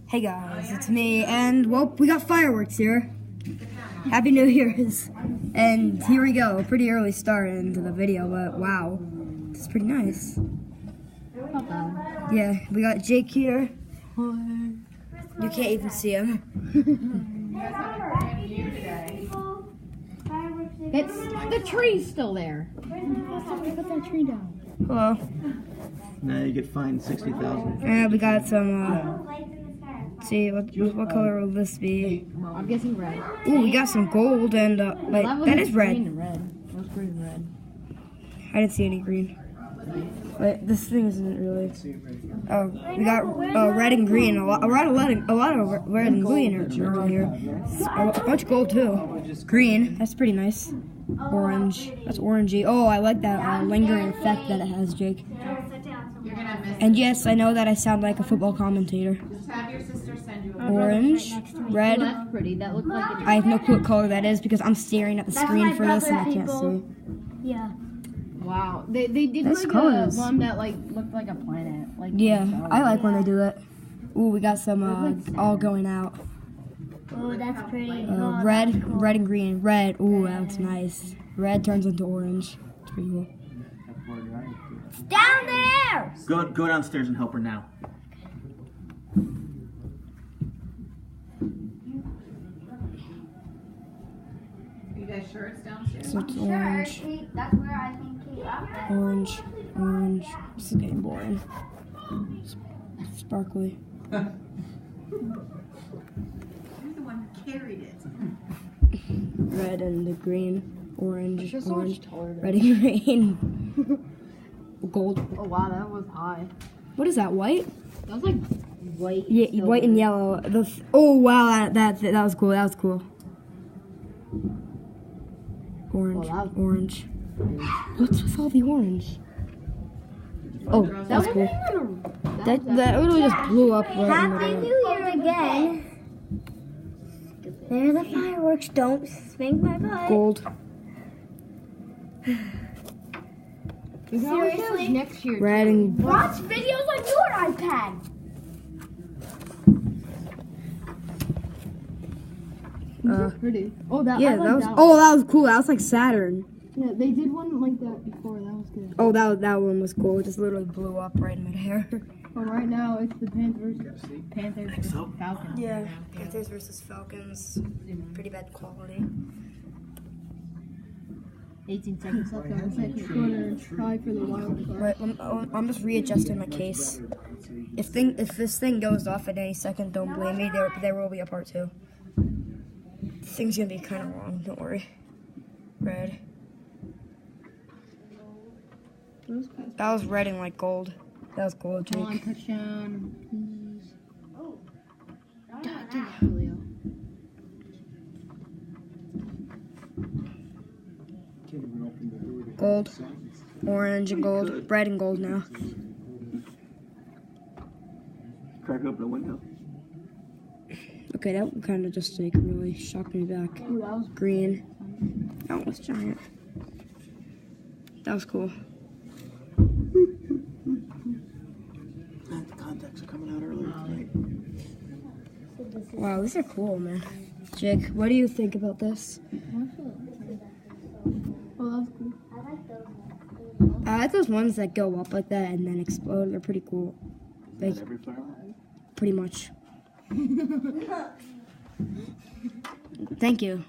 Hey guys, it's me, and well, we got fireworks here. Happy New Year's. And here we go, pretty early start into the video, but wow, it's pretty nice. Not bad. Yeah, we got Jake here. You can't even see him. The tree's still there. Somebody put that tree down. Hello. Now you get fined $60,000. And we got some, let's see, what color will this be? I'm guessing red. Ooh, we got some gold, and, like, that is red. Green and red. That was green and red. I didn't see any green. But this thing isn't really. Oh, we got red and green. A lot of red and green are here. A bunch of gold too. Green. That's pretty nice. Orange. That's orangey. Oh, I like that lingering effect that it has, Jake. And yes, I know that I sound like a football commentator. Orange, red. That's pretty. That looked like I have no clue what color that is because I'm staring at the screen for this and I can't see. Yeah. wow. They did That's like colors. one that like looked like a planet. Like Yeah, I like when they do that. Ooh, we got some all going out. Oh, that's pretty. Red and green. Red. Ooh, that's nice. Red turns into orange. It's pretty cool. Down there! Go downstairs and help her now. Are you guys sure it's downstairs? So it's orange. That's where I think he left it. Orange. Orange. This is getting boring. Sparkly. You're the one who carried it. Red and the green. Orange. You're so much Orange. taller than Red and green. Gold. Oh wow, that was high. What is that? White? That was like white. Yeah, silver. white and yellow. Oh wow, that was cool. That was cool. Orange. Well, Orange. What's with all the orange? Oh, that was cool. That really just blew up right in the Happy middle. New Year again. There's the fireworks. Don't spank my butt. Gold. Seriously? Next year. Red and Watch videos on your iPad. Pretty. Oh, that. yeah, I like that was. That Oh, that was cool. That was like Saturn. Yeah, they did one like that before. That was good. Oh, that one was cool. It just literally blew up right in midair. But right now it's the Panthers versus Falcons. Yeah, Panthers versus Falcons. Pretty bad quality. 18 seconds left on the second quarter. Try for the wild card. Right, I'm just readjusting my case. If this thing goes off at any second, don't blame me. There will be a part 2. This thing's gonna be kind of long. Don't worry. Red. That was red and like gold. That was gold, Come on, Jake. touchdown, please. Oh. Julio. Gold, orange and gold, red and gold now. Crack open the window. Okay, that kind of just like really shocked me back. Ooh, that was Green. That was giant. That was cool. The contacts are coming out earlier tonight. Wow, these are cool, man. Jake, what do you think about this? Oh, that was cool. I like those ones that go up like that and then explode. They're pretty cool. Like, Is that every firework? pretty much. Thank you.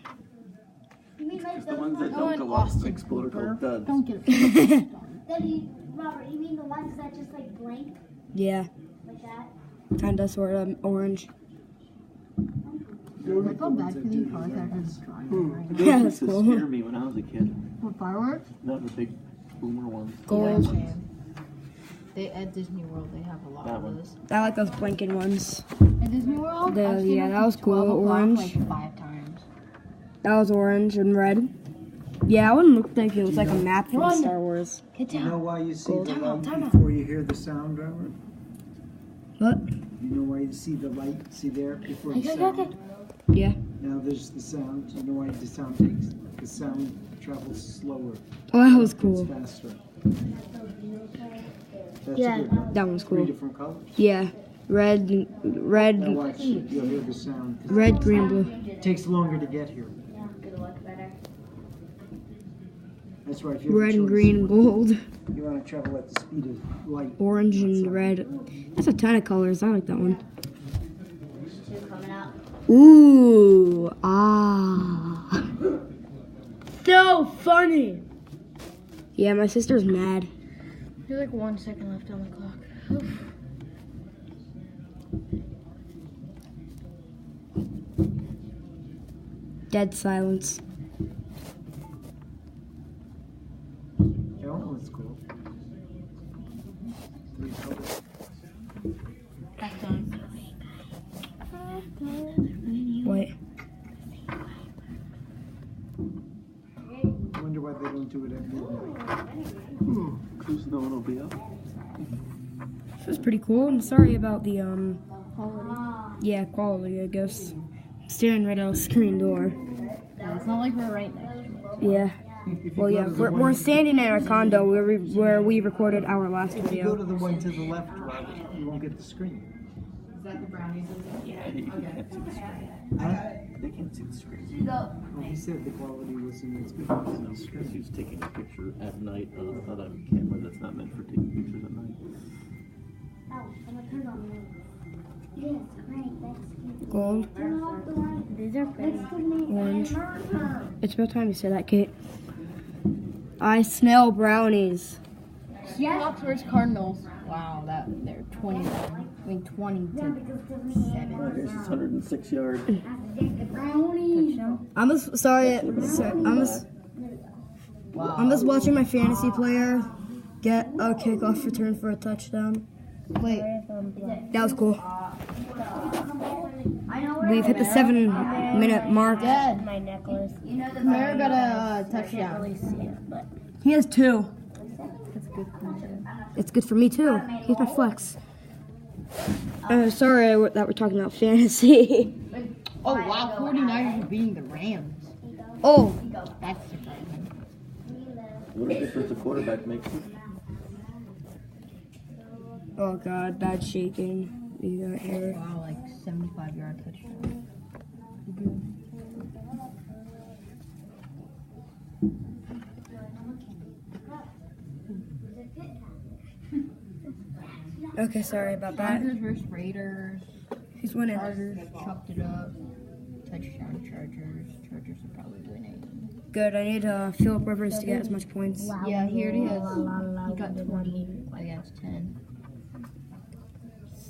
You mean like The ones that don't go off explode are called duds. Don't get it. Robert, you mean the ones that just like blink Yeah, like that? kinda, sort of, orange. I feel bad for these contractors. Those Yeah, used that's to cool. scare me when I was a kid. What, fireworks? Not the big boomer ones. Gold. They at Disney World they have a lot That of one. those. I like those blinking ones. At Disney World? The- I've seen yeah, them that from was cool. 12 o'clock, Orange. like 5 times. That was orange and red. Yeah, that one looked like it was like a map from Star Wars. Get You know down. why you see Gold. the Time out, light time out. before you hear the sound, Robert? What? You know why you see the light? See there before the Okay, sound? okay. Yeah. Now there's the sound. You know why the sound takes? The sound travels slower. Oh, that was cool. It's faster. That's Yeah. a good one. That one's 3 cool. different colors. Yeah. red, Now watch, you'll hear the sound. red, green, blue. It takes longer to get here. That's right. If you have a Red and choice, green, gold, you want to travel at the speed of light. orange and red. That's a ton of colors. I like that one. Ooh, ah. So funny. Yeah, my sister's mad. There's like 1 second left on the clock. Dead silence. That one was cool. Three colors. That's done. What? I wonder why they don't do it at midnight. Because no one will be up. This was pretty cool. I'm sorry about the quality, I guess. I'm staring right out the screen door. It's not like we're right next to it. Yeah. If you Well, go yeah, to the we're one- standing in our condo where we recorded our last If you go video. to the one to the left, Robert, you won't get the screen. Is that the brownies? Yeah, you can't see the screen. They can't see the screen. Well, he said the quality wasn't as good as the Because screen. he's taking a picture at night of a camera that's not meant for taking pictures at night. Gold, These are pretty. orange. It's about time you said that, Kate. I smell brownies. Seahawks versus Cardinals. Wow, they're 20 to 7. This is 106 yards. I'm just I'm just watching my fantasy player get a kickoff return for a touchdown. Wait, That was cool. We've hit the 7-minute mark. Dad, My necklace. Kamara got a touchdown. He has 2. That's good for me. It's good for me too. He's my flex. Sorry that we're talking about fantasy. Oh wow, 49ers are beating the Rams. Oh, That's surprising. What a difference a quarterback makes. oh God, bad shaking. We got here. Wow, like 75-yard touchdown. Okay, sorry about that. Chargers versus Raiders. Who's winning? Chargers chucked it up. Touchdown Chargers. Chargers are probably winning. Good. I need Philip Rivers to get as much points. Yeah, here it is. He got 20 against 10.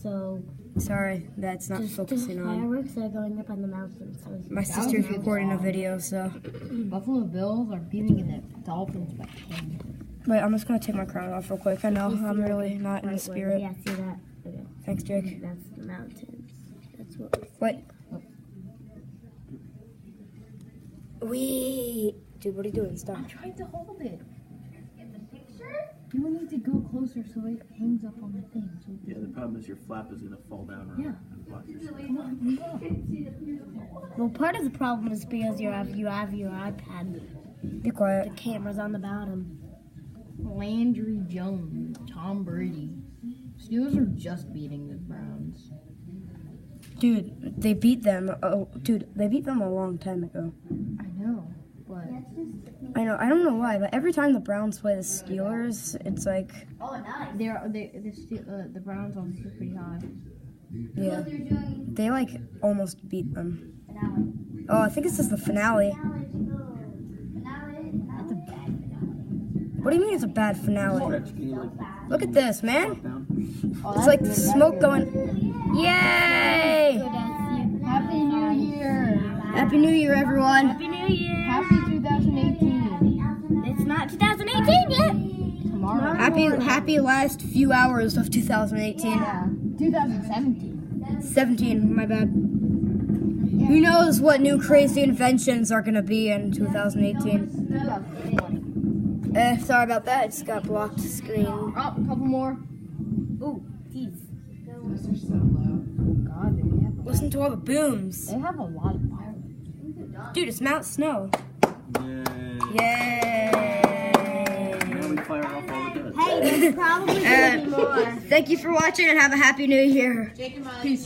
So Sorry, that's not just focusing on. fireworks are going up on the mountain. So My sister's recording a video, so. Buffalo Bills are beating the Dolphins by 10. Wait, I'm just gonna take my crown off real quick. I know I'm really not in the Wait, spirit. yeah, see that? Okay. Thanks, Jake. That's the mountains. That's what we Wait. Wait. Dude, what are you doing? Stop. I'm trying to hold it. You will need to go closer so it hangs up on the thing. So Yeah, the problem is your flap is going to fall down Yeah. and block your screen. come on, move up. Well, part of the problem is because you have your iPad. Be quiet. The camera's on the bottom. Landry Jones, Tom Brady. Steelers are just beating the Browns. Dude, they beat them. Oh, dude, they beat them a long time ago. I know, but I know. I don't know why, but every time the Browns play the Steelers, it's like, the Browns obviously pretty high. yeah, they like almost beat them. Oh, I think it's just the finale. That's a bad finale. What do you mean it's a bad finale? Stretch, can you like Look at this, man. down? It's like smoke going. Yay! Happy New Year! Happy New Year, everyone. Happy New Year! Happy 2018! It's not 2018 yet. Tomorrow. Happy last few hours of 2018. Yeah, 2017. 17, my bad. Who knows what new crazy inventions are gonna be in 2018? 2020. Sorry about that. I just got blocked screen. Oh, a couple more. Ooh, geez. God, they have Listen to all the booms. a lot of fireworks. Dude, it's Mount Snow. Yay. Yay! Now we fire off all the guns. Hey, there's probably gonna be more. Thank you for watching and have a happy new year. Jake and Molly,